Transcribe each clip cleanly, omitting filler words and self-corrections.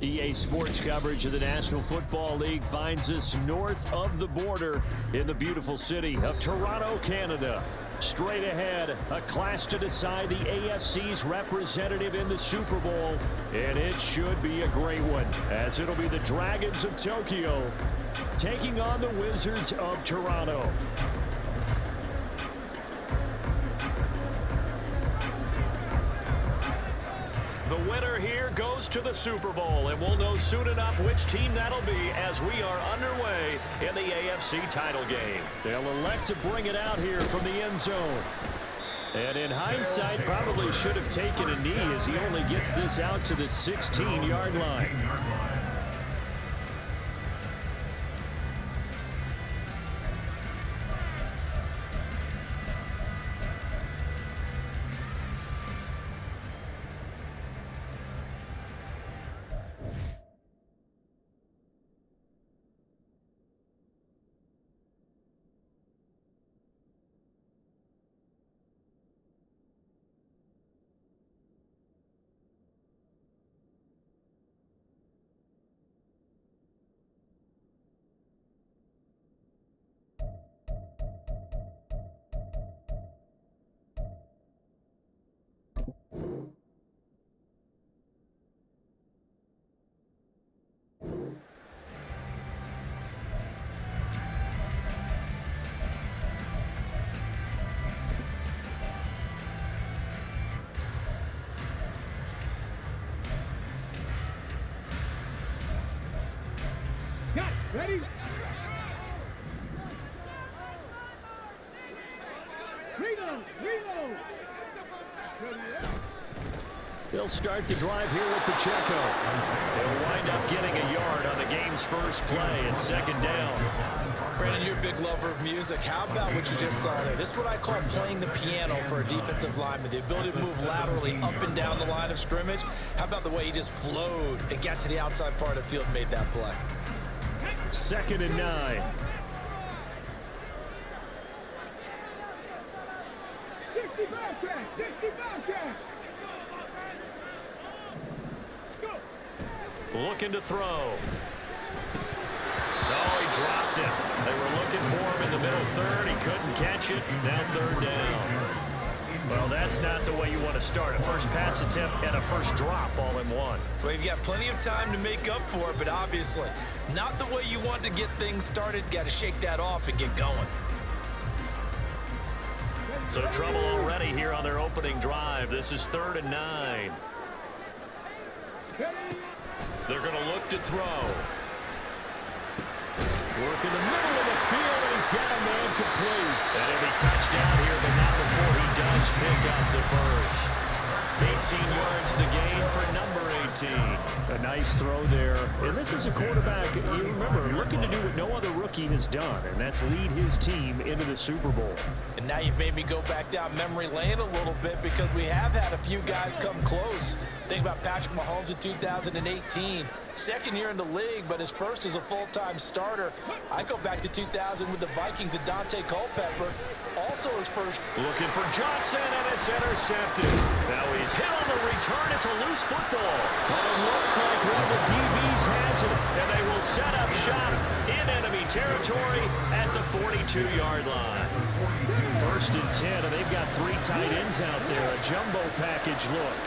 EA Sports coverage of the National Football League finds us north of the border in the beautiful city of Toronto, Canada. Straight ahead, a clash to decide the AFC's representative in the Super Bowl, and it should be a great one, as it'll be the Dragons of Tokyo taking on the Wizards of Toronto. The winner here goes to the Super Bowl, and we'll know soon enough which team that'll be as we are underway in the AFC title game. They'll elect to bring it out here from the end zone. And in hindsight, probably should have taken a knee as he only gets this out to the 16-yard line. Ready? Reload! They'll start the drive here with Pacheco. They'll wind up getting a yard on the game's first play and second down. Brandon, you're a big lover of music. How about what you just saw there? This is what I call playing the piano for a defensive lineman. The ability to move laterally up and down the line of scrimmage. How about the way he just flowed and got to the outside part of the field and made that play? 2nd and 9. Looking to throw. Oh, he dropped it. They were looking for him in the middle third. He couldn't catch it. Now 3rd down. Well, that's not the way you want to start. A first pass attempt and a first drop all in one. Well, you've got plenty of time to make up for it, but obviously not the way you want to get things started. Got to shake that off and get going. So trouble already here on their opening drive. This is 3rd and 9. They're going to look to throw. Work in the middle of the field, and he's got a man complete. And he'll be touchdown here, but not before he does pick up the first. 18 yards the gain for number 18. A nice throw there. And this is a quarterback, you remember, looking to do what no other rookie has done, and that's lead his team into the Super Bowl. And now you've made me go back down memory lane a little bit because we have had a few guys come close. Think about Patrick Mahomes in 2018. 2nd year in the league, but his first as a full-time starter. I go back to 2000 with the Vikings and Dante Culpepper. Also his first. Looking for Johnson, and it's intercepted. Now he's hit on the return. It's a loose football. But it looks like one of the DBs has it, and they will set up shop in enemy territory at the 42-yard line. 1st and 10, and they've got 3 tight ends out there. A jumbo package look.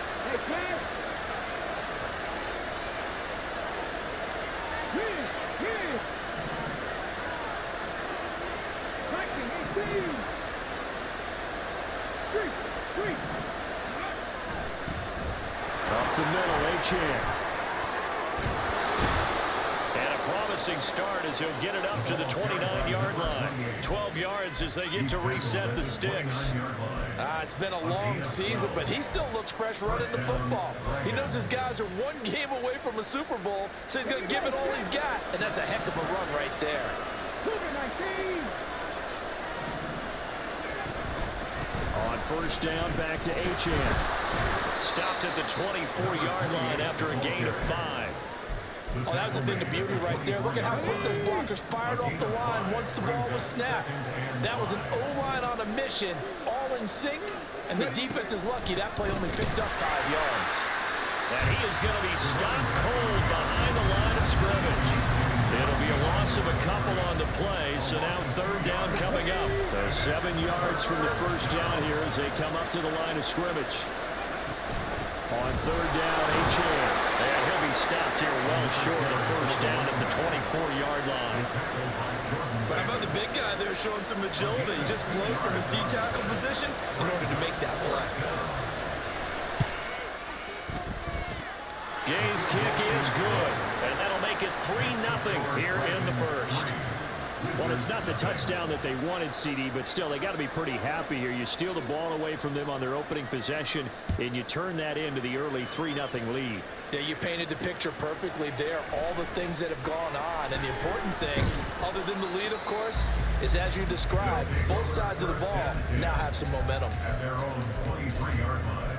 Up the middle, Achan. And a promising start as he'll get it up to the 29-yard line. 12 yards as they get to reset the sticks. It's been a long season, but he still looks fresh running the football. He knows his guys are 1 game away from a Super Bowl, so he's going to give it all he's got. And that's a heck of a run right there. On 1st down, back to Achan. Stopped at the 24-yard line after a gain of 5. Oh, that was a thing of beauty right there. Look at how quick those blockers fired off the line once the ball was snapped. That was an O-line on a mission, all in sync, and the defense is lucky that play only picked up 5 yards. And he is going to be stopped cold behind the line of scrimmage. It'll be a loss of a couple on the play, so now third down coming up. So 7 yards from the first down here as they come up to the line of scrimmage. On third down, H.A. And he'll be stopped here well short of the first down at the 24-yard line. But how about the big guy there showing some agility? He just flowed from his D-tackle position in order to make that play. Gay's kick is good, and that'll make it 3-0 here in the first. Well, it's not the touchdown that they wanted, CD, but still, they got to be pretty happy here. You steal the ball away from them on their opening possession, and you turn that into the early 3-0 lead. Yeah, you painted the picture perfectly there, all the things that have gone on. And the important thing, other than the lead, of course, is as you described, both sides of the ball now have some momentum. At their own 23-yard line.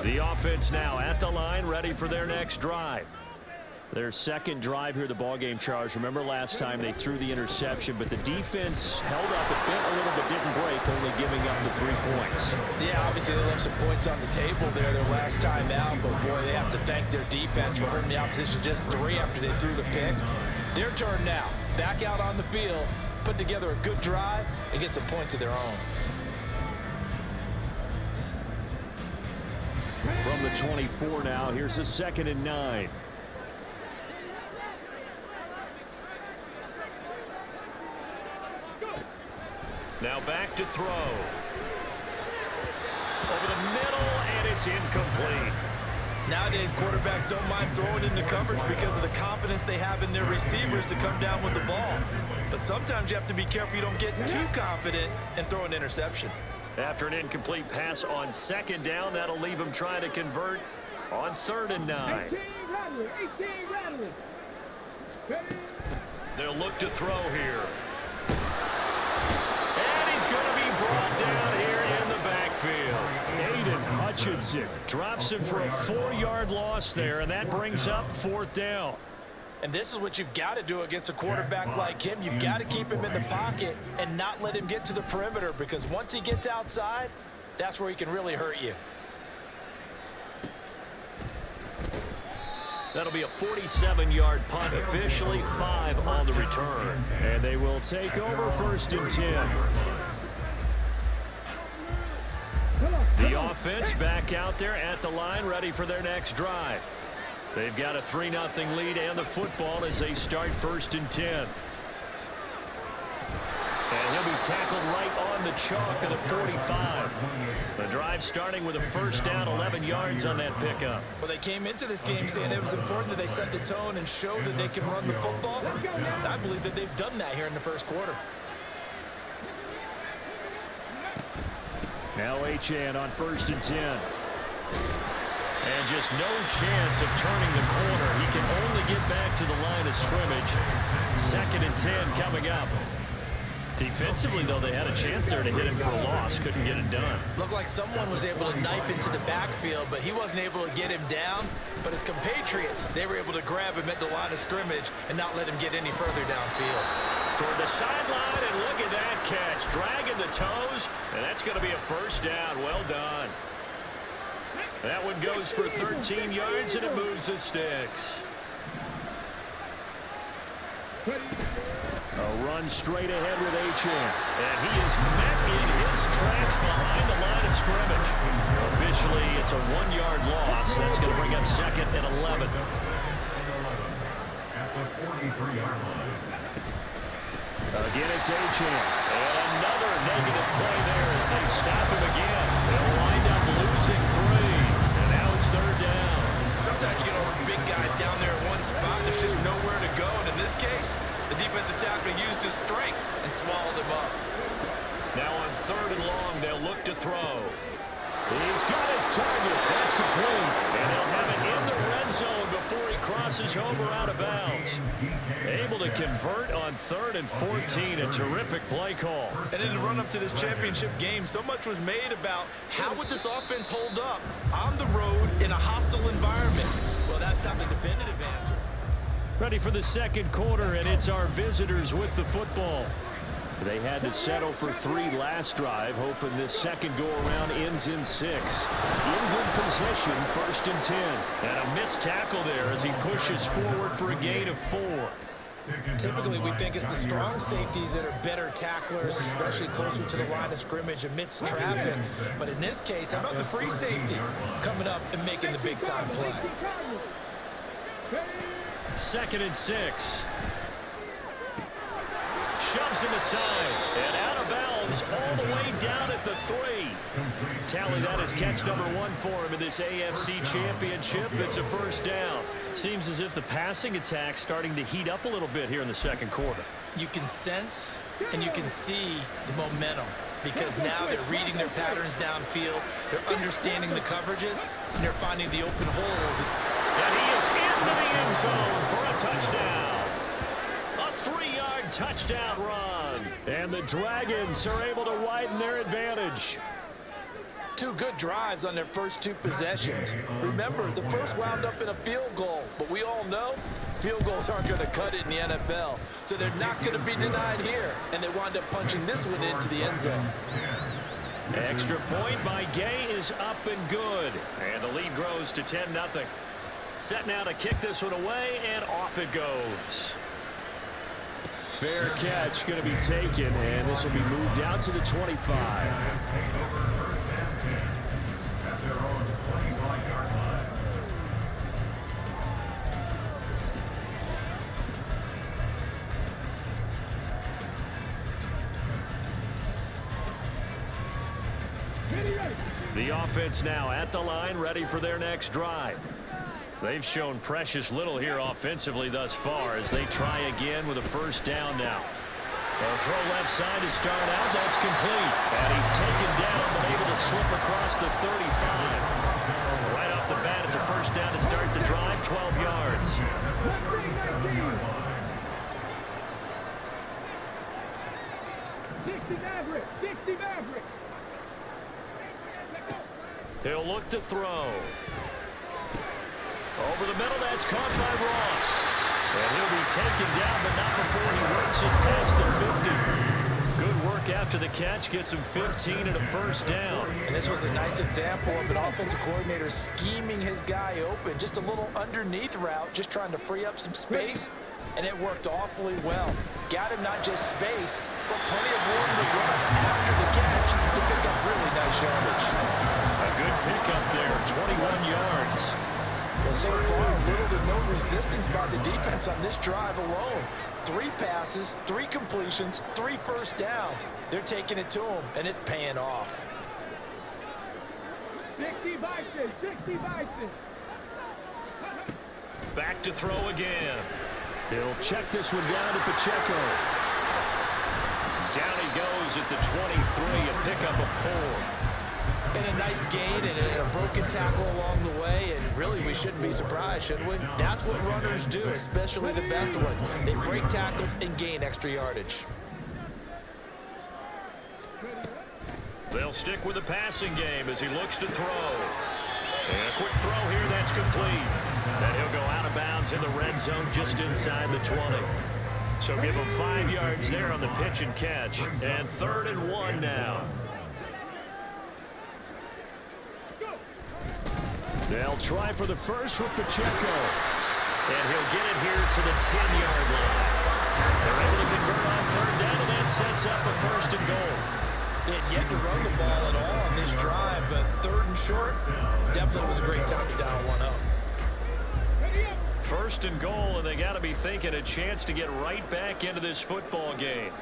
The offense now at the line, ready for their next drive. Their second drive here, the ballgame, Charles. Remember last time they threw the interception, but the defense held up a little bit, didn't break, only giving up the 3 points. Yeah, obviously they left some points on the table there their last time out, but boy, they have to thank their defense for hurting the opposition just 3 after they threw the pick. Their turn now, back out on the field, put together a good drive, and get some points of their own. From the 24 now, here's a 2nd and 9. Now back to throw. Over the middle, and it's incomplete. Nowadays, quarterbacks don't mind throwing into coverage because of the confidence they have in their receivers to come down with the ball. But sometimes you have to be careful you don't get too confident and throw an interception. After an incomplete pass on 2nd down, that'll leave him trying to convert on 3rd and 9. They'll look to throw here. And he's going to be brought down here in the backfield. Aiden Hutchinson drops him for a 4-yard loss there, and that brings up 4th down. And this is what you've got to do against a quarterback like him. You've got to keep him in the pocket and not let him get to the perimeter, because once he gets outside, that's where he can really hurt you. That'll be a 47-yard punt, officially 5 on the return. And they will take over 1st and 10. The offense back out there at the line, ready for their next drive. They've got a 3-0 lead and the football as they start 1st and 10. And he'll be tackled right on the chalk of the 45. The drive starting with a 1st down, 11 yards on that pickup. Well, they came into this game saying it was important that they set the tone and show that they can run the football. And I believe that they've done that here in the first quarter. Now Achane on 1st and 10. And just no chance of turning the corner. He can only get back to the line of scrimmage. 2nd and 10 coming up. Defensively, though, they had a chance there to hit him for a loss. Couldn't get it done. Looked like someone was able to knife into the backfield, but he wasn't able to get him down. But his compatriots, they were able to grab him at the line of scrimmage and not let him get any further downfield. Toward the sideline, and look at that catch. Dragging the toes, and that's going to be a 1st down. Well done. That one goes for 13 yards, and it moves the sticks. A run straight ahead with Achane. And he is met in his tracks behind the line of scrimmage. Officially, it's a 1-yard loss. That's going to bring up 2nd and 11. At the 43-yard line. Again, it's Achane. And another negative play there as they stop him again. They'll wind up losing 3. And now it's 3rd down. Sometimes you get all those big guys down there in one spot, and there's just nowhere to go. And in this case, the defensive tackle used his strength and swallowed him up. Now on 3rd and long, they'll look to throw. He's got his target. That's complete. And he'll have it in the red zone before he crosses over out of bounds. Able to convert on 3rd and 14. A terrific play call. And in the run-up to this championship game, so much was made about how would this offense hold up on the road in a hostile environment. Well, that's not the definitive answer. Ready for the 2nd quarter, and it's our visitors with the football. They had to settle for 3 last drive, hoping this second go-around ends in 6. In good position, 1st and 10. And a missed tackle there as he pushes forward for a gain of 4. Typically, we think it's the strong safeties that are better tacklers, especially closer to the line of scrimmage amidst traffic. But in this case, how about the free safety coming up and making the big-time play? 2nd and 6. Shoves him aside and out of bounds all the way down at the 3. Tally that as catch number 1 for him in this AFC Championship. It's a 1st down. Seems as if the passing attack's starting to heat up a little bit here in the second quarter. You can sense and you can see the momentum because now they're reading their patterns downfield, they're understanding the coverages, and they're finding the open holes. And he is into the end zone for a touchdown. A 3-yard touchdown run. And the Dragons are able to widen their advantage. 2 good drives on their first 2 possessions. Remember, the first wound up in a field goal, but we all know field goals aren't going to cut it in the NFL, so they're not going to be denied here, and they wound up punching this one into the end zone. Extra point by Gay is up and good, and the lead grows to 10-0. Set now to kick this one away, and off it goes. Fair catch going to be taken, and this will be moved out to the 25. The offense now at the line, ready for their next drive. They've shown precious little here offensively thus far as they try again with a 1st down now. A throw left side to start out. That's complete. And he's taken down but able to slip across the 35. Right off the bat, it's a 1st down to start the drive, 12 yards. He'll look to throw. Over the middle, that's caught by Ross. And he'll be taken down, but not before he works it past the 50. Good work after the catch, gets him 15 and a 1st down. And this was a nice example of an offensive coordinator scheming his guy open. Just a little underneath route, just trying to free up some space, and it worked awfully well. Got him not just space, but plenty of room to run after the catch to pick up really nice yardage. A good pickup there, 21 yards. Well, so far, little to no resistance by the defense on this drive alone. 3 passes, 3 completions, 3 1st downs. They're taking it to him, and it's paying off. 60 Vikings, 60 Vikings. Back to throw again. He'll check this one down to Pacheco. Down he goes at the 23, a pickup of 4. And a nice gain and a broken tackle along the way, and really we shouldn't be surprised, should we? That's what runners do, especially the best ones. They break tackles and gain extra yardage. They'll stick with the passing game as he looks to throw. And a quick throw here, that's complete. And he'll go out of bounds in the red zone just inside the 20. So give him 5 yards there on the pitch and catch. And 3rd and 1 now. They'll try for the first with Pacheco. And he'll get it here to the 10-yard line. They're able to convert on 3rd down, and that sets up a 1st and goal. They had yet to run the ball at all on this drive, but 3rd and short definitely was a great time to dial one up. 1st and goal, and they got to be thinking a chance to get right back into this football game.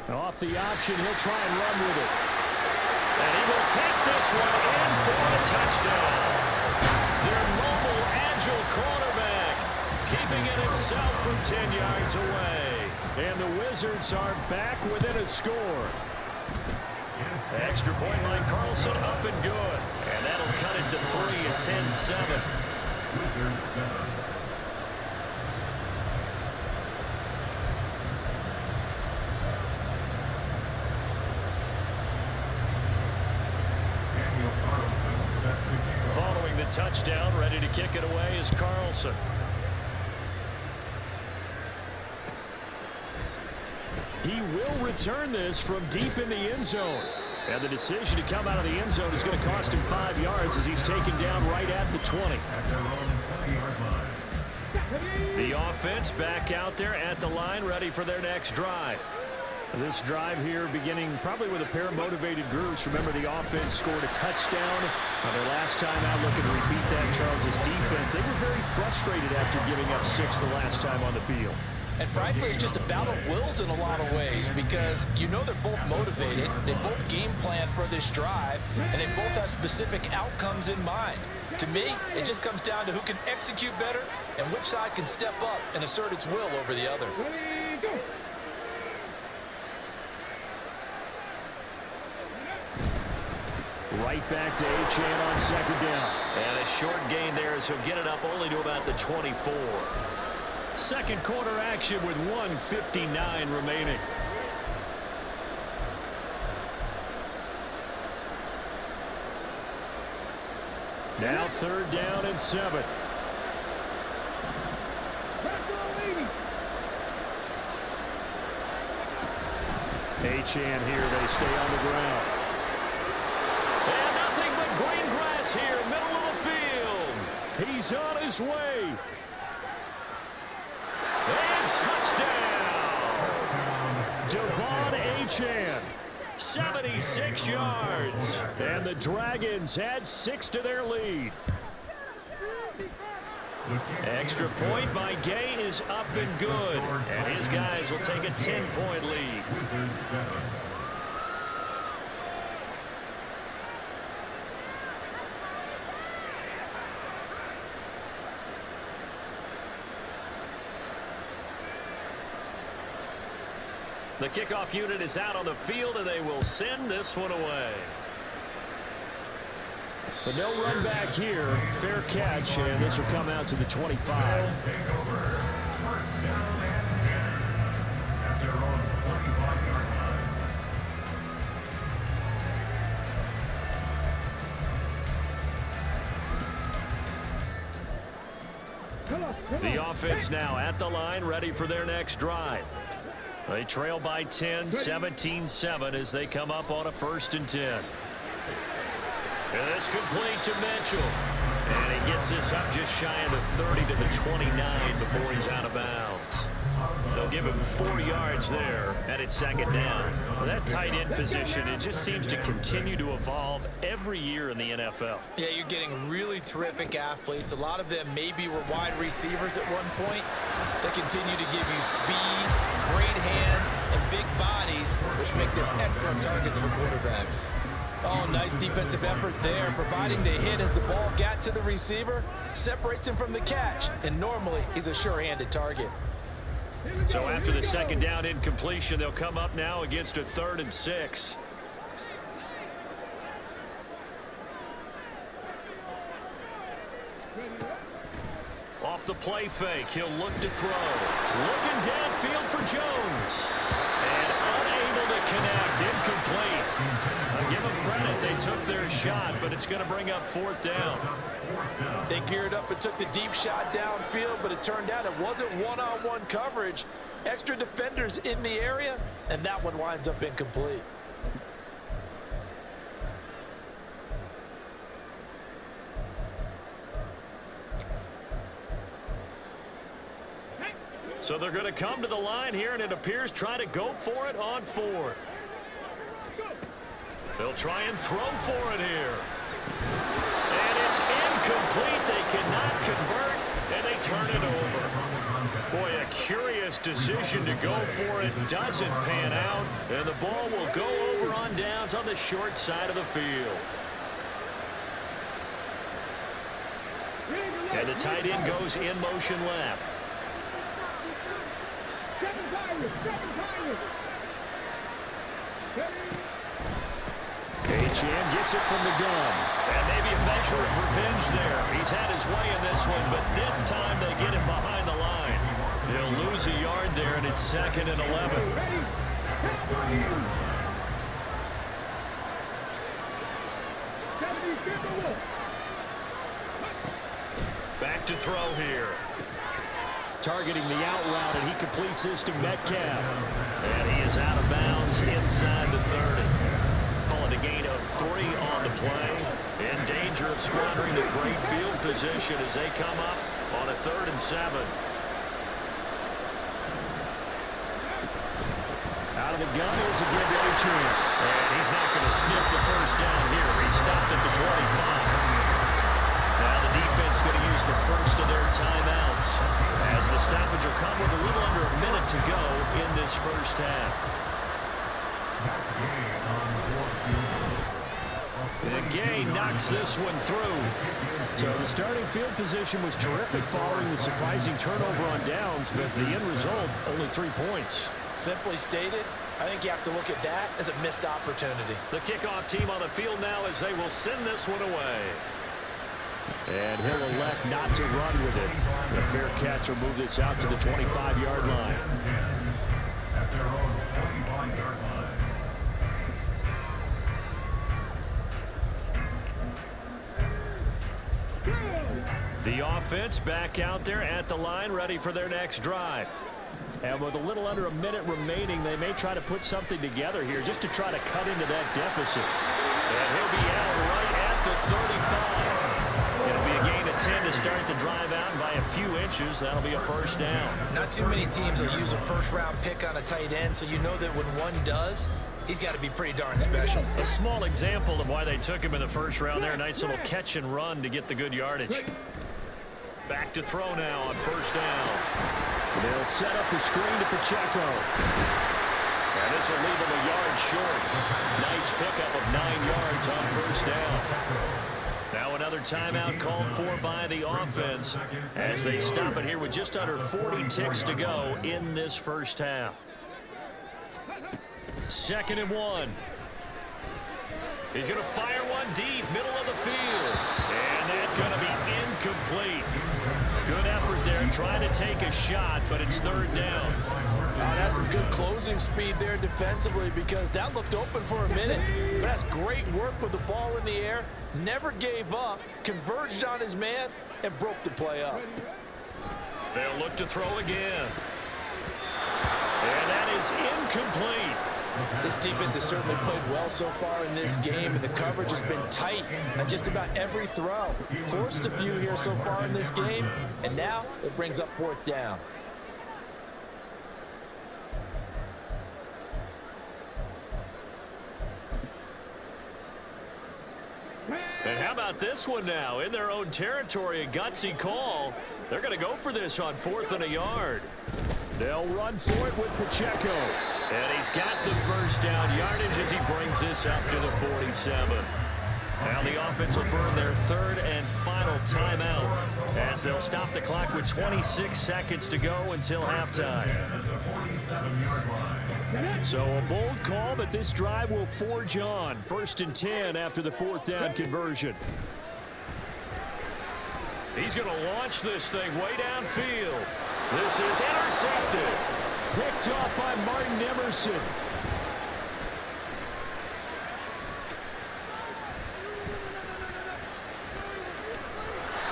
Off the option, he'll try and run with it. And he will take this one in for a touchdown. Their mobile, agile quarterback keeping it himself from 10 yards away. And the Wizards are back within a score. Extra point by Carlson, up and good. And that'll cut it to 3 at 10-7. Wizards 7. Following the touchdown, ready to kick it away is Carlson. he will return this from deep in the end zone. And the decision to come out of the end zone is going to cost him 5 yards as he's taken down right at the 20. At their own 20-yard line. The offense back out there at the line, ready for their next drive. This drive here beginning probably with a pair of motivated groups. Remember, the offense scored a touchdown on their last time out. Looking to repeat that. Charles's defense, they were very frustrated after giving up 6 the last time on the field. And frankly, it's just a battle of wills in a lot of ways because you know they're both motivated, they both game plan for this drive, and they both have specific outcomes in mind. To me, it just comes down to who can execute better and which side can step up and assert its will over the other. Right back to Achane on second down. And a short gain there as he'll get it up only to about the 24. Second quarter action with 1:59 remaining. Now third down and 7. Achane here, they stay on the ground. And nothing but green grass here, middle of the field. He's on his way. And touchdown! Devon Achane, 76 yards. And the Dragons add 6 to their lead. Extra point by Gay is up and good. And his guys will take a 10-point lead. Wizards 7. The kickoff unit is out on the field, and they will send this one away. But no run back here. Fair catch, and this will come out to the 25. Take over. First down and 10. At their own 25-yard line. The offense now at the line, ready for their next drive. They trail by 10, 17-7 as they come up on a 1st and 10. And this complete to Mitchell. And he gets this up just shy of the 30 to the 29 before he's out of bounds. They'll give him 4 yards there, and it's second down. Well, that tight end position, it just seems to continue to evolve every year in the NFL. Yeah, you're getting really terrific athletes. A lot of them maybe were wide receivers at one point. They continue to give you speed, great hands, and big bodies, which make them excellent targets for quarterbacks. Oh, nice defensive effort there, providing the hit as the ball got to the receiver, separates him from the catch, and normally he's a sure-handed target. So after the second down incompletion, they'll come up now against a 3rd and 6. Off the play fake, he'll look to throw. Looking downfield for Jones. And unable to connect, incomplete. I give them credit, they took their shot, but it's going to bring up 4th down. They geared up and took the deep shot downfield, but it turned out it wasn't one-on-one coverage. Extra defenders in the area, and that one winds up incomplete. So they're going to come to the line here, and it appears try to go for it on 4th. They'll try and throw for it here. And it's incomplete. They cannot convert, and they turn it over. Boy, a curious decision to go for it. Doesn't pan out, and the ball will go over on downs on the short side of the field. And the tight end goes in motion left. Achane gets it from the gun. And maybe a measure of revenge there. He's had his way in this one, but this time they get him behind the line. He'll lose a yard there, and it's 2nd and 11. Back to throw here. targeting the out route, and he completes this to Metcalf. And he is out of bounds inside the 30. Calling a gain of 3 on the play. In danger of squandering the great field position as they come up on a 3rd and 7. Out of the gun, here's a give Adrian. And he's not going to sniff the first down here. He stopped at the 25. Now the defense going to use the first of their timeouts as the stoppage will come with a little under a minute to go in this first half. The gain knocks this one through. So the starting field position was terrific following the surprising turnover on downs, but the end result, only 3 points. Simply stated, I think you have to look at that as a missed opportunity. The kickoff team on the field now as they will send this one away. And he'll elect not to run with it. The fair catch will move this out to the 25-yard line. At their own 25-yard line. The offense back out there at the line, ready for their next drive. And with a little under a minute remaining, they may try to put something together here just to try to cut into that deficit. And he'll be out right at the 35. It'll be a gain of 10 to start the drive out, and by a few inches, that'll be a first down. Not too many teams will use a first-round pick on a tight end, so you know that when one does, he's got to be pretty darn special. A small example of why they took him in the first round there. A nice little catch and run to get the good yardage. Back to throw now on first down. They'll set up the screen to Pacheco. And this will leave him a yard short. Nice pickup of 9 yards on first down. Now another timeout called for by the offense as they stop it here with just under 40 ticks to go in this first half. 2nd and 1. He's going to fire one deep, middle of the field. And that's going to be incomplete. Good effort there, trying to take a shot, but it's 3rd down. That's some good closing speed there defensively because that looked open for a minute. But that's great work with the ball in the air. Never gave up, converged on his man, and broke the play up. They'll look to throw again. And that is incomplete. This defense has certainly played well so far in this game, and the coverage has been tight on just about every throw. Forced a few here so far in this game, and now it brings up 4th down. And how about this one now? In their own territory, a gutsy call. They're going to go for this on 4th and a yard. They'll run for it with Pacheco. And he's got the first down yardage as he brings this up to the 47. Now the offense will burn their 3rd and final timeout as they'll stop the clock with 26 seconds to go until halftime. So a bold call, but this drive will forge on. 1st and 10 after the 4th down conversion. He's going to launch this thing way downfield. This is intercepted. Picked off by Martin Emerson.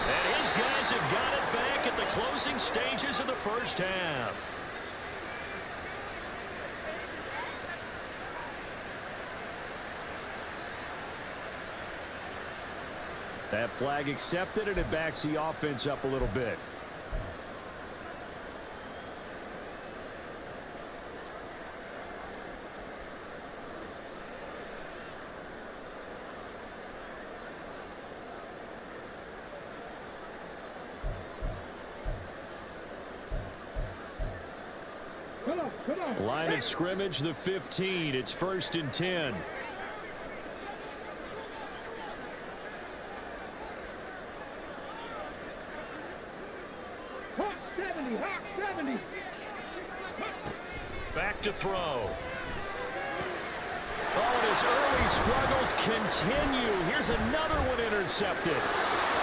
And his guys have got it back at the closing stages of the first half. That flag accepted, and it backs the offense up a little bit. Line of scrimmage, the 15. It's 1st and 10. Hawk 70, Hawk 70. Back to throw. Oh, and his early struggles continue. Here's another one intercepted.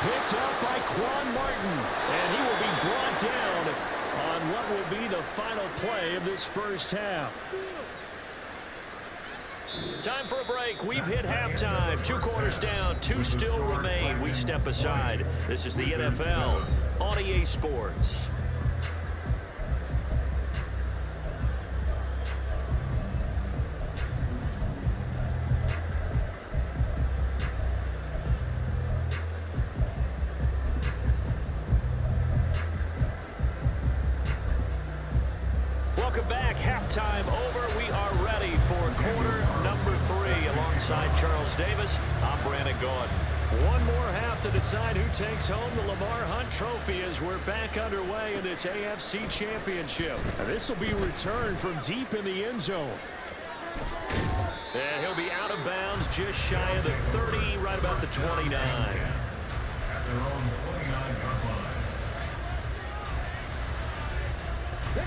Picked up by Quan Martin. And he will be brought down on what will be the final play of this first half. Time for a break. We've hit halftime. 2 quarters down. 2 still remain. We step aside. This is the NFL on EA Sports. Welcome back. Halftime over. We are ready for quarter number 3. Alongside Charles Davis, I'm Brandon Gaudin. One more half to decide who takes home the Lamar Hunt Trophy as we're back underway in this AFC Championship. And this will be returned from deep in the end zone. And he'll be out of bounds just shy of the 30, right about the 29. At their own 29-yard line.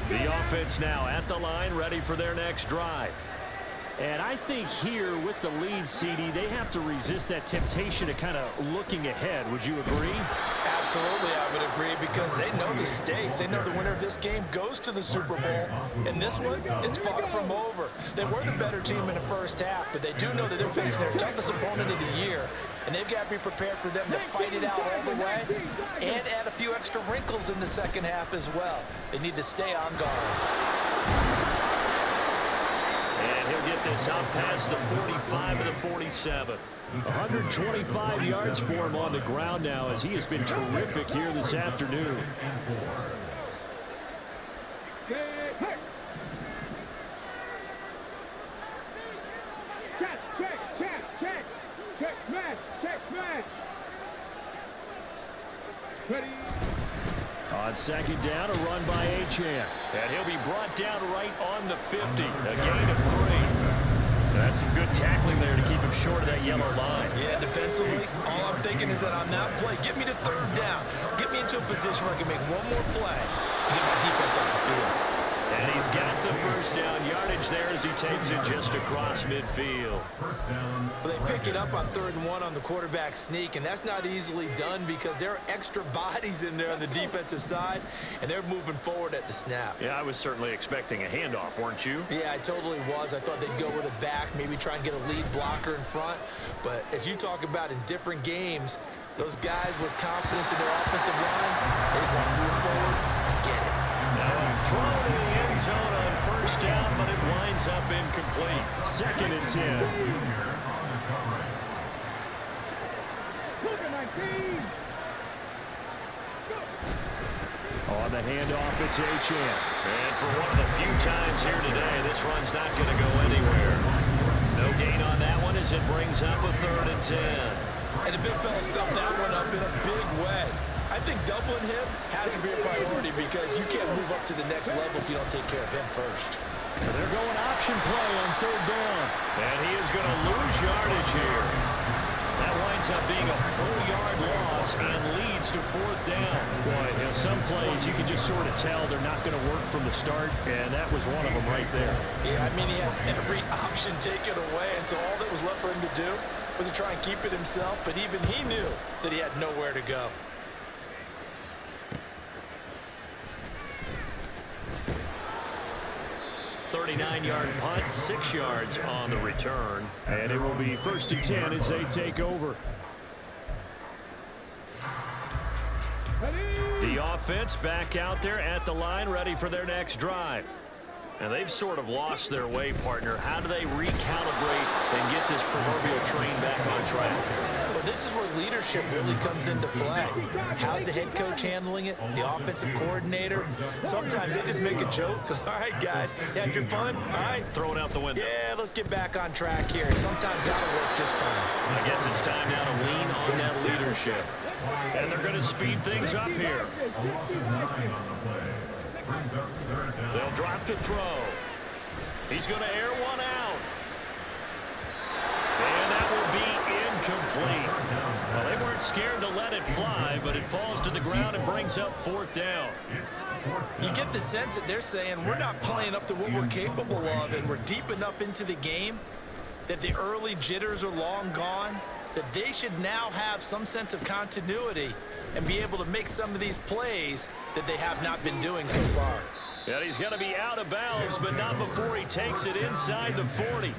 The offense now at the line, ready for their next drive. And I think here with the lead, CD, they have to resist that temptation of kind of looking ahead. Would you agree? Absolutely, I would agree, because they know the stakes. They know the winner of this game goes to the Super Bowl. And this one, it's far from over. They were the better team in the first half, but they do know that they're facing their toughest opponent of the year. And they've got to be prepared for them to fight it out all the way and add a few extra wrinkles in the second half as well. They need to stay on guard. And he'll get this out past the 45 of the 47. 125 yards for him on the ground now, as he has been terrific here this afternoon. On second down, a run by Achane. And he'll be brought down right on the 50. A gain of 3. That's some good tackling there to keep him short of that yellow line. Yeah, defensively, all I'm thinking is that on that play, get me to third down. Get me into a position where I can make one more play and get my defense off the field. And he's got the first down yardage there as he takes it just across midfield. Well, they pick it up on 3rd and 1 on the quarterback sneak, and that's not easily done because there are extra bodies in there on the defensive side, and they're moving forward at the snap. Yeah, I was certainly expecting a handoff, weren't you? Yeah, I totally was. I thought they'd go with a back, maybe try and get a lead blocker in front. But as you talk about in different games, those guys with confidence in their offensive line, they just want to move forward and get it. Now a throw to the end zone on first down, but it winds up incomplete. 2nd and 10. On the handoff, it's Achane. And for one of the few times here today, this run's not going to go anywhere. No gain on that one as it brings up a 3rd and 10. And the big fella stuffed that one up in a big way. I think doubling him has to be a priority because you can't move up to the next level if you don't take care of him first. And they're going option play on 3rd down. And he is going to lose yardage here. That winds up being a 4-yard loss and leads to 4th down. Boy, you know, some plays you can just sort of tell they're not going to work from the start, and that was one of them right there. Yeah, I mean, he had every option taken away, and so all that was left for him to do was to try and keep it himself, but even he knew that he had nowhere to go. .39-yard punt, 6 yards on the return. And it will be 1st and 10 as they take over. The offense back out there at the line, ready for their next drive. And they've sort of lost their way, partner. How do they recalibrate and get this proverbial train back on track? Well, this is where leadership really comes into play. How's the head coach handling it? The offensive coordinator? Sometimes they just make a joke. All right, guys, you had your fun? All right. Throw it out the window. Yeah, let's get back on track here. And sometimes that'll work just fine. I guess it's time now to lean on that leadership. And they're going to speed things up here. They'll drop to throw. He's going to air one out. And that will be incomplete. Well, they weren't scared to let it fly, but it falls to the ground and brings up 4th down. You get the sense that they're saying we're not playing up to what we're capable of, and we're deep enough into the game that the early jitters are long gone, that they should now have some sense of continuity and be able to make some of these plays that they have not been doing so far. And he's going to be out of bounds, but not before he takes it inside the 40.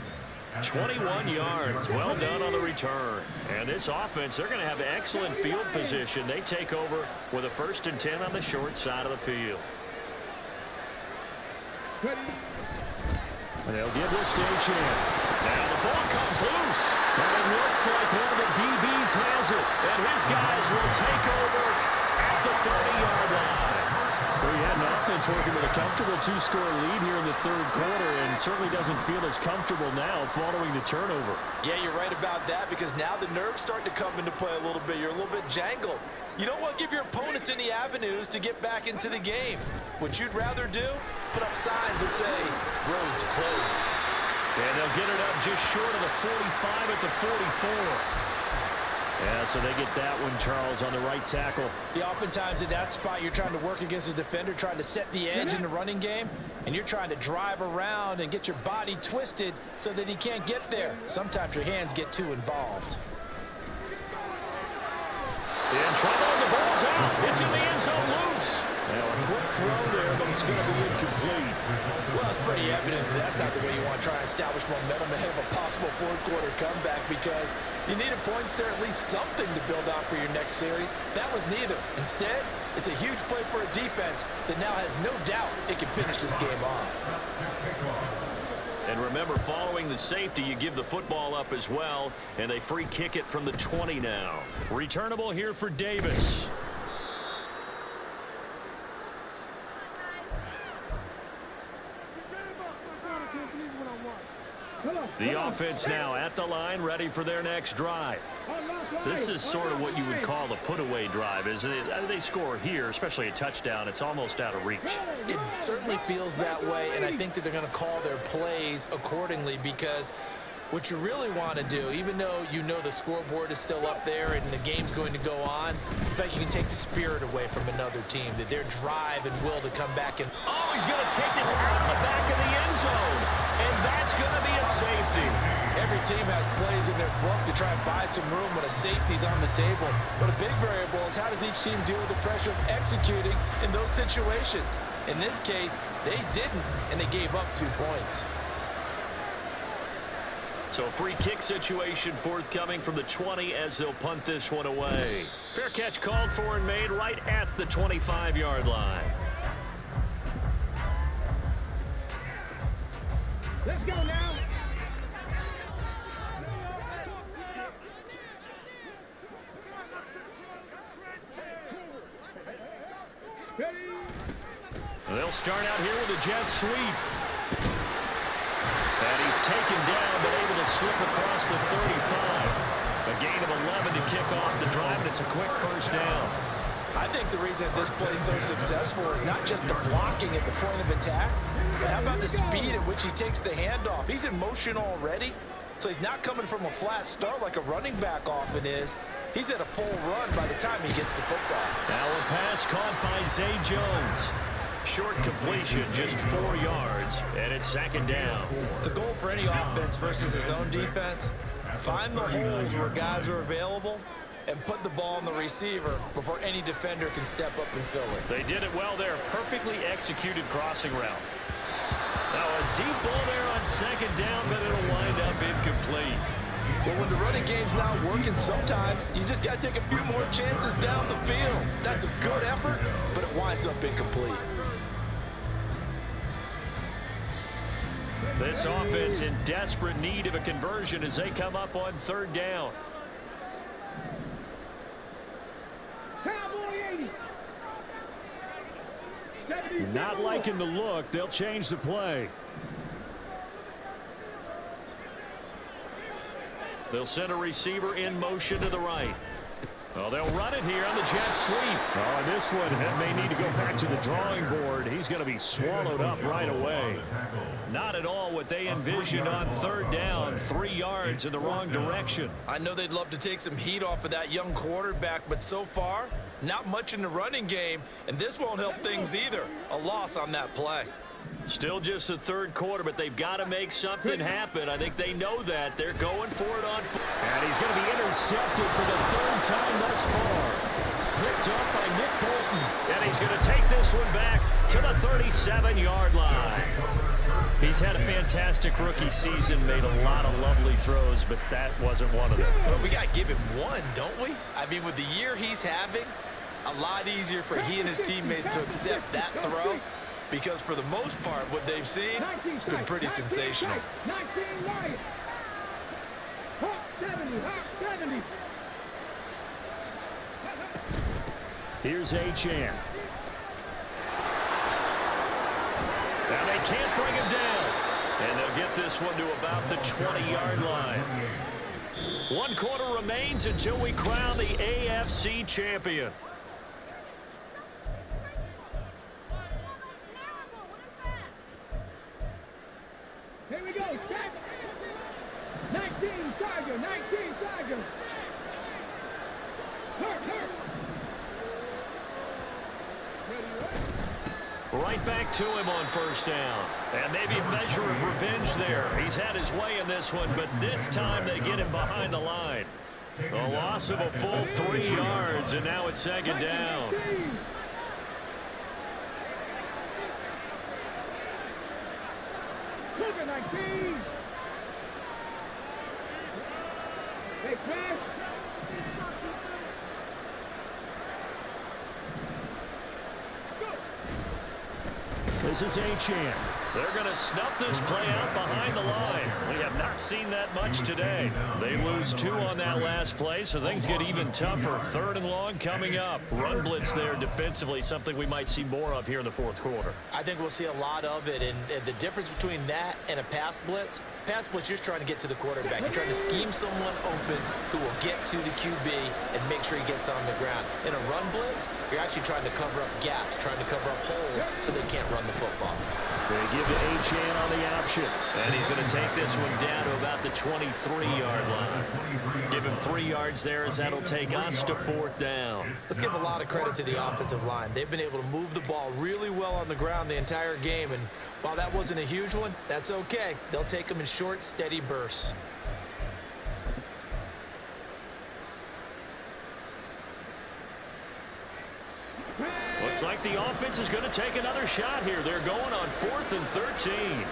21 yards. Well done on the return. And this offense, they're going to have excellent field position. They take over with a 1st and 10 on the short side of the field. And they'll give this to Achane. Now the ball comes loose. And it looks like one of the DBs has it. And his guys will take over at the 30-yard line. Well, he had nothing offense working with a comfortable two-score lead here in the third quarter, and certainly doesn't feel as comfortable now following the turnover. Yeah, you're right about that, because now the nerves start to come into play a little bit. You're a little bit jangled. You don't want to give your opponents any avenues to get back into the game. What you'd rather do, put up signs that say, roads closed. And they'll get it up just short of the 45 at the 44. Yeah, so they get that one, Charles, on the right tackle. Yeah, oftentimes in that spot, you're trying to work against a defender, trying to set the edge in the running game, and you're trying to drive around and get your body twisted so that he can't get there. Sometimes your hands get too involved. In trouble, and the ball's out. It's in the end zone loose. Now a quick throw there, but it's going to be incomplete. Well, it's pretty evident that that's not the way you want to try and establish momentum ahead of a possible fourth-quarter comeback, because you needed points there, at least something to build on for your next series. That was neither. Instead, it's a huge play for a defense that now has no doubt it can finish this game off. And remember, following the safety, you give the football up as well, and they free kick it from the 20 now. Returnable here for Davis. The offense now at the line, ready for their next drive. This is sort of what you would call a put-away drive, isn't it? They score here, especially a touchdown. It's almost out of reach. It certainly feels that way, and I think that they're going to call their plays accordingly, because what you really want to do, even though you know the scoreboard is still up there and the game's going to go on, in fact, you can take the spirit away from another team, that their drive and will to come back and... Oh, he's going to take this out the back of the end zone, and that's going to be a safety. Every team has plays in their book to try and buy some room when a safety's on the table. But a big variable is, how does each team deal with the pressure of executing in those situations? In this case, they didn't, and they gave up 2 points. So a free kick situation forthcoming from the 20 as they'll punt this one away. Fair catch called for and made right at the 25-yard line. Let's go now. They'll start out here with a jet sweep. And he's taken down, but able to slip across the 35. A gain of 11 to kick off the drive, and it's a quick first down. I think the reason this play is so successful is not just the blocking at the point of attack, but how about the speed at which he takes the handoff? He's in motion already, so he's not coming from a flat start like a running back often is. He's at a full run by the time he gets the football. Now a pass caught by Zay Jones. Short completion, just 4 yards, and it's second down. The goal for any offense versus his own defense, find the holes where guys are available and put the ball on the receiver before any defender can step up and fill it. They did it well there. Perfectly executed crossing route. Now a deep ball there on second down, but it'll wind up incomplete. Well, when the running game's not working, sometimes you just got to take a few more chances down the field. That's a good effort, but it winds up incomplete. This offense in desperate need of a conversion as they come up on third down. Not liking the look. They'll change the play. They'll send a receiver in motion to the right. Well, they'll run it here on the jet sweep. Oh, and this one may need to go back to the drawing board. He's going to be swallowed up right away. Not at all what they envisioned on third down. 3 yards in the wrong direction. I know they'd love to take some heat off of that young quarterback, but so far, not much in the running game, and this won't help things either. A loss on that play. Still just the third quarter, but they've got to make something happen. I think they know that. They're going for it on foot. And he's going to be intercepted for the third time thus far. Picked up by Nick Bolton. And he's going to take this one back to the 37-yard line. He's had a fantastic rookie season, made a lot of lovely throws, but that wasn't one of them. Well, we got to give him one, don't we? I mean, with the year he's having, a lot easier for he and his teammates to accept that throw. Because for the most part, what they've seen, it's been pretty sensational. Here's Achane. And they can't bring him down. And they'll get this one to about the 20-yard line. 1 quarter remains until we crown the AFC champion. Here we go. Check. 19 Tiger. 19 Tiger. Hurt. Right back to him on first down. And maybe a measure of revenge there. He's had his way in this one, but this time they get him behind the line. A loss of a full 3 yards, and now it's second down. Cougar 19. Hey, Crash. This is Achane. They're going to snuff this play out behind the line. We have not seen that much today. They lose 2 on that last play, so things get even tougher. 3rd and long coming up. Run blitz there defensively, something we might see more of here in the 4th quarter. I think we'll see a lot of it, and the difference between that and a pass blitz, you're just trying to get to the quarterback. You're trying to scheme someone open who will get to the QB and make sure he gets on the ground. In a run blitz, you're actually trying to cover up gaps, trying to cover up holes so they can't run the football. They give to Achane on the option. And he's going to take this one down to about the 23-yard line. Give him 3 yards there as that'll take us to 4th down. Let's give a lot of credit to the offensive line. They've been able to move the ball really well on the ground the entire game. And while that wasn't a huge one, that's okay. They'll take them in short, steady bursts. Looks like the offense is going to take another shot here. They're going on 4th and 13.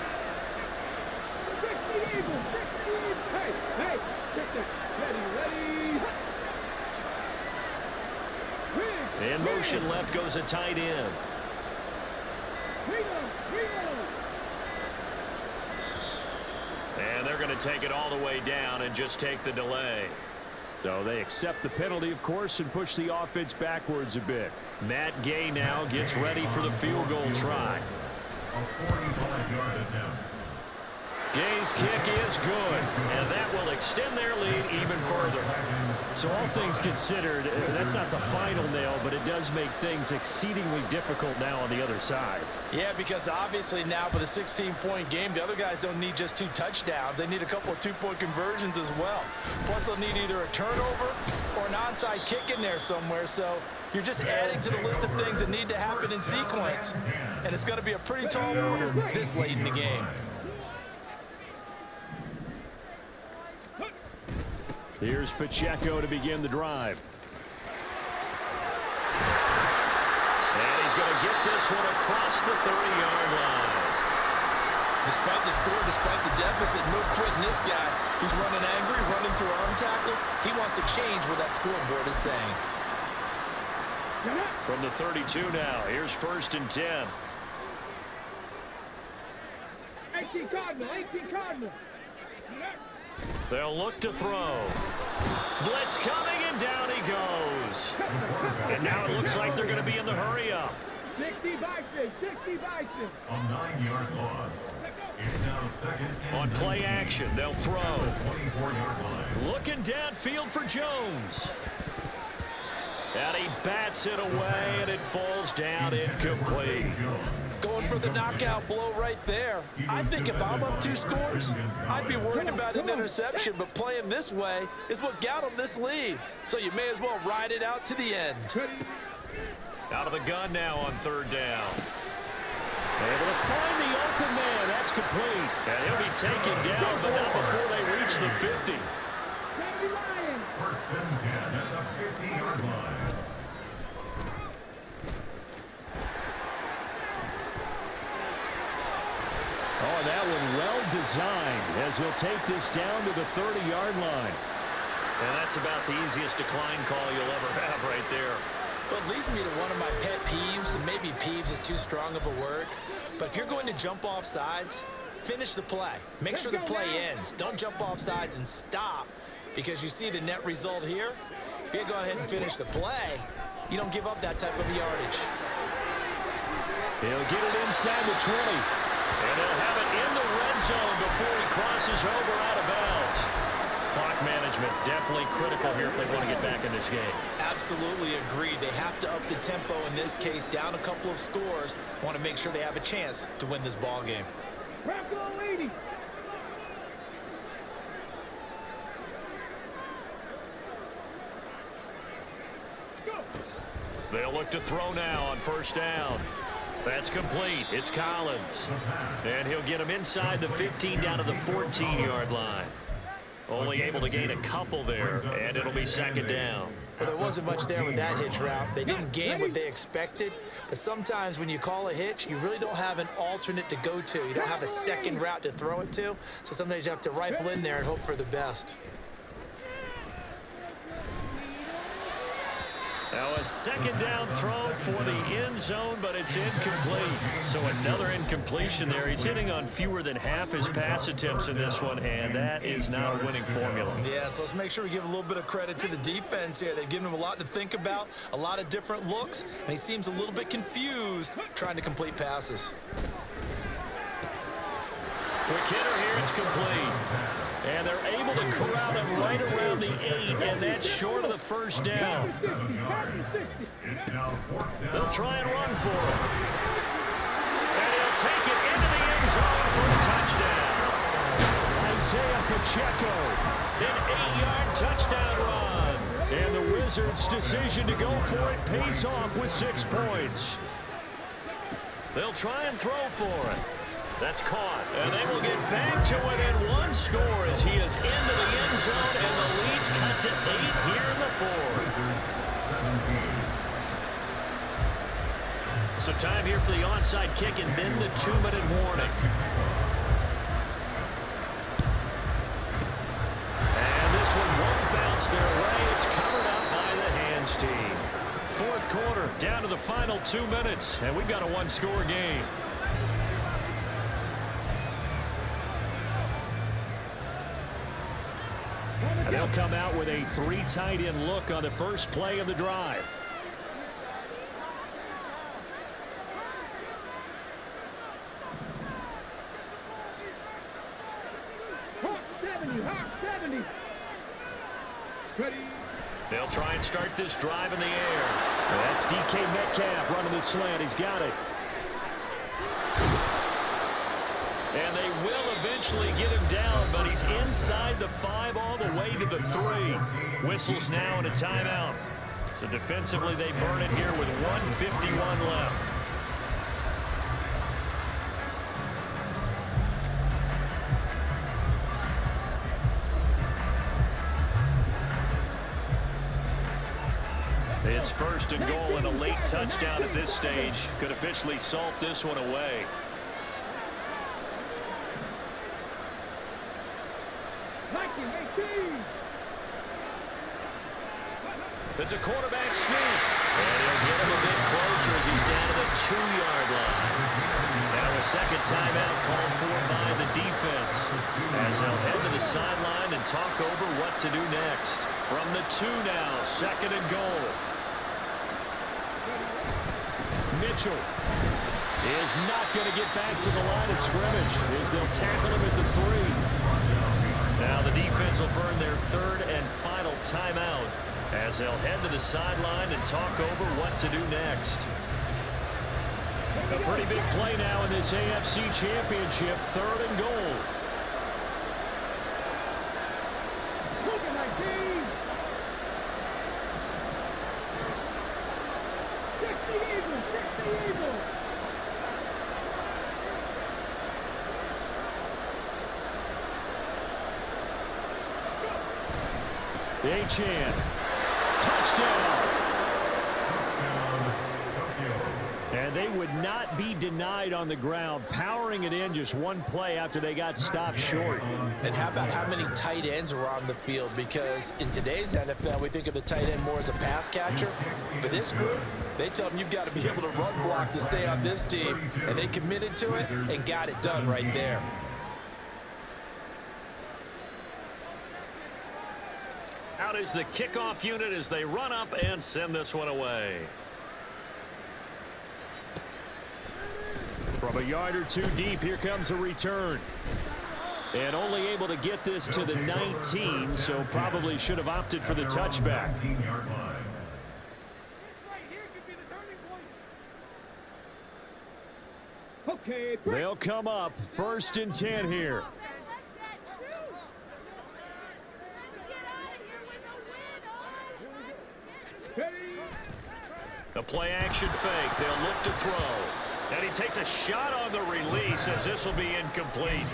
Hey, check that. Ready. In motion left goes a tight end. And they're going to take it all the way down and just take the delay. So they accept the penalty, of course, and push the offense backwards a bit. Matt Gay now gets ready for the field goal try. A 45-yard attempt. Gay's kick is good, and that will extend their lead even further. So all things considered, that's not the final nail, but it does make things exceedingly difficult now on the other side. Yeah, because obviously now with a 16-point game, the other guys don't need just 2 touchdowns. They need a couple of 2-point conversions as well. Plus, they'll need either a turnover or an onside kick in there somewhere. So you're just adding to the list of things that need to happen in sequence. And it's going to be a pretty tall order this late in the game. Here's Pacheco to begin the drive. And he's going to get this one across the 30-yard line. Despite the score, despite the deficit, no quitting this guy. He's running angry, running through arm tackles. He wants to change what that scoreboard is saying. From the 32 now, here's 1st and 10. 18 Cardinal. They'll look to throw. Blitz coming, and down he goes. And now it looks like they're going to be in the hurry-up. 60 Bison. A 9-yard loss. It's now 2nd and On play action, they'll throw. 24-yard line. Looking downfield for Jones. And he bats it away, and it falls down incomplete. Going for the knockout blow right there. I think if I'm up 2 scores, I'd be worried about an interception, but playing this way is what got him this lead. So you may as well ride it out to the end. Out of the gun now on 3rd down. Able to find the open man. That's complete. And he'll be taken down, but not before they reach the 50. 1st and 10 at the 50-yard line. Oh, that one well designed as he'll take this down to the 30-yard line. And that's about the easiest decline call you'll ever have right there. Well, it leads me to one of my pet peeves, and maybe peeves is too strong of a word, but if you're going to jump off sides, finish the play. Make sure the play ends. Don't jump off sides and stop, because you see the net result here. If you go ahead and finish the play, you don't give up that type of yardage. He'll get it inside the 20. And they'll have it in the red zone before he crosses over out of bounds. Clock management definitely critical here if they want to get back in this game. Absolutely agreed. They have to up the tempo in this case, down a couple of scores. Want to make sure they have a chance to win this ball game. Bronco 80. They'll look to throw now on first down. That's complete. It's Collins. And he'll get him inside the 15 down to the 14-yard line. Only able to gain a couple there, and it'll be second down. Well, there wasn't much there with that hitch route. They didn't gain what they expected, but sometimes when you call a hitch, you really don't have an alternate to go to. You don't have a second route to throw it to, so sometimes you have to rifle in there and hope for the best. Now a second down throw for the end zone, but it's incomplete. So another incompletion there. He's hitting on fewer than half his pass attempts in this one, and that is not a winning formula. Yeah, so let's make sure we give a little bit of credit to the defense here. They've given him a lot to think about, a lot of different looks, and he seems a little bit confused trying to complete passes. Quick hitter here, it's complete. And they're able to corral him right around the 8, and that's short of the first down. They'll try and run for it. And he'll take it into the end zone for a touchdown. Isaiah Pacheco, an 8-yard touchdown run. And the Wizards' decision to go for it pays off with 6 points. They'll try and throw for it. That's caught, and they will get back to within 1 score as he is into the end zone, and the lead's cut to 8 here in the fourth. So time here for the onside kick, and then the 2-minute warning. And this one won't bounce their way. It's covered up by the hands team. Fourth quarter, down to the final 2 minutes, and we've got a 1-score game. And they'll come out with a 3 tight end look on the first play of the drive. Hawk 70, Hawk 70. Ready. They'll try and start this drive in the air. That's DK Metcalf running the slant. He's got it. And they will eventually get him down, but he's inside the 5 all the way to the 3. Whistles now and a timeout. So defensively they burn it here with 1:51 left. It's first and goal, and a late touchdown at this stage could officially salt this one away. It's a quarterback sneak. And he'll get him a bit closer as he's down to the 2-yard line. Now a second timeout called for by the defense, as they'll head to the sideline and talk over what to do next. From the 2 now, second and goal. Mitchell is not going to get back to the line of scrimmage as they'll tackle him at the 3. Now the defense will burn their 3rd and final timeout as they'll head to the sideline and talk over what to do next. A pretty big play now in this AFC Championship, 3rd and goal. Achan. Touchdown. And they would not be denied on the ground, powering it in just 1 play after they got stopped short. And how about how many tight ends were on the field? Because in today's NFL, we think of the tight end more as a pass catcher. But this group, they tell them you've got to be able to run block to stay on this team. And they committed to it and got it done right there. Out is the kickoff unit as they run up and send this one away. From From a yard or two deep, here comes a return. And only able to get this to the 19, so probably should have opted for the touchback. 19-yard line. Okay, They'll come up 1st and 10 here. The play action fake. They'll look to throw. And he takes a shot on the release as this will be incomplete.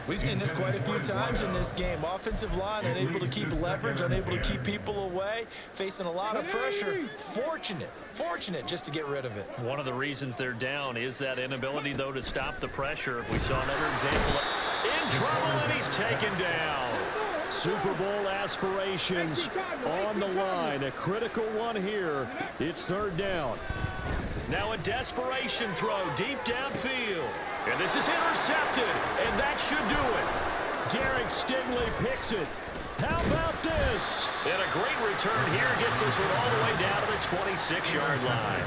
We've seen this quite a few times in this game. Offensive line unable to keep leverage, unable to keep people away, facing a lot of pressure. Fortunate just to get rid of it. One of the reasons they're down is that inability, though, to stop the pressure. We saw another example. In trouble, and he's taken down. Super Bowl aspirations on the line. A critical one here. It's 3rd down. Now a desperation throw deep downfield. And this is intercepted, and that should do it. Derek Stingley picks it. How about this? And a great return here gets this one all the way down to the 26-yard line.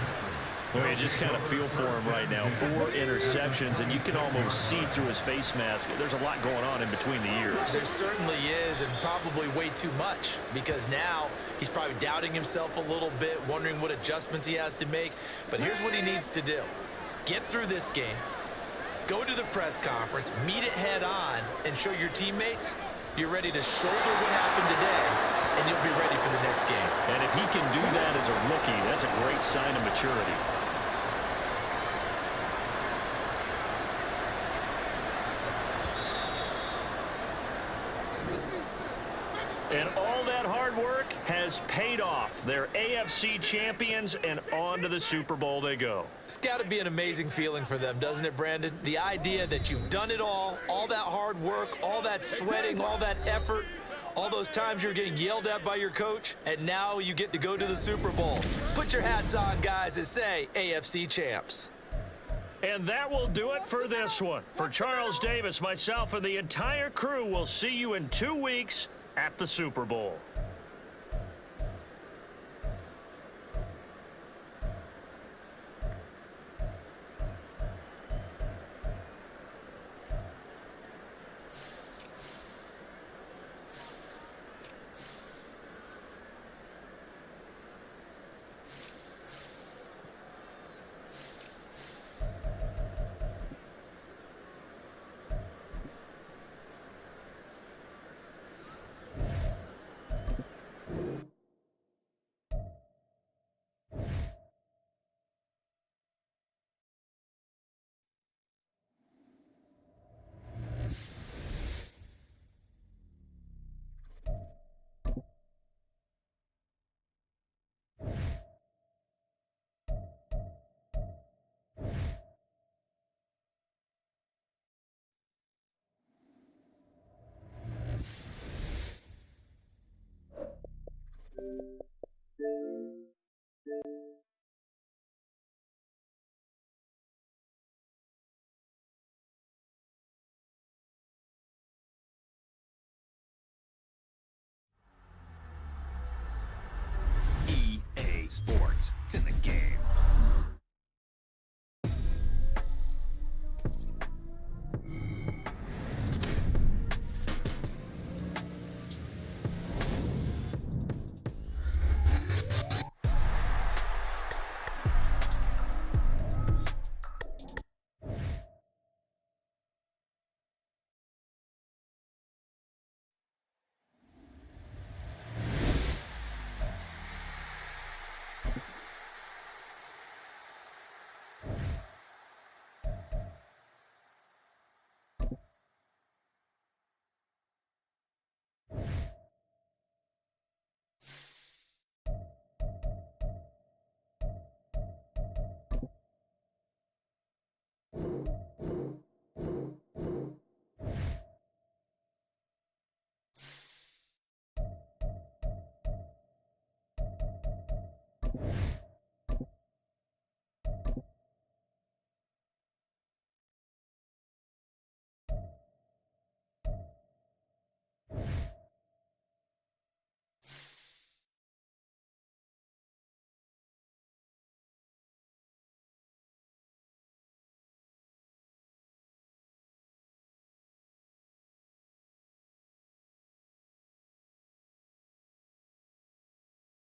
Well, you just kind of feel for him right now. 4 interceptions, and you can almost see through his face mask. There's a lot going on in between the ears. There certainly is, and probably way too much, because now he's probably doubting himself a little bit, wondering what adjustments he has to make. But here's what he needs to do. Get through this game, go to the press conference, meet it head on, and show your teammates you're ready to shoulder what happened today, and you'll be ready for the next game. And if he can do that as a rookie, that's a great sign of maturity. And all that hard work has paid off. They're AFC champions, and on to the Super Bowl they go. It's got to be an amazing feeling for them, doesn't it, Brandon? The idea that you've done it all that hard work, all that sweating, all that effort, all those times you're getting yelled at by your coach, and now you get to go to the Super Bowl. Put your hats on, guys, and say AFC champs. And that will do it for this one. For Charles Davis, myself, and the entire crew, we'll see you in 2 weeks at the Super Bowl. EA Sports. It's in the game. You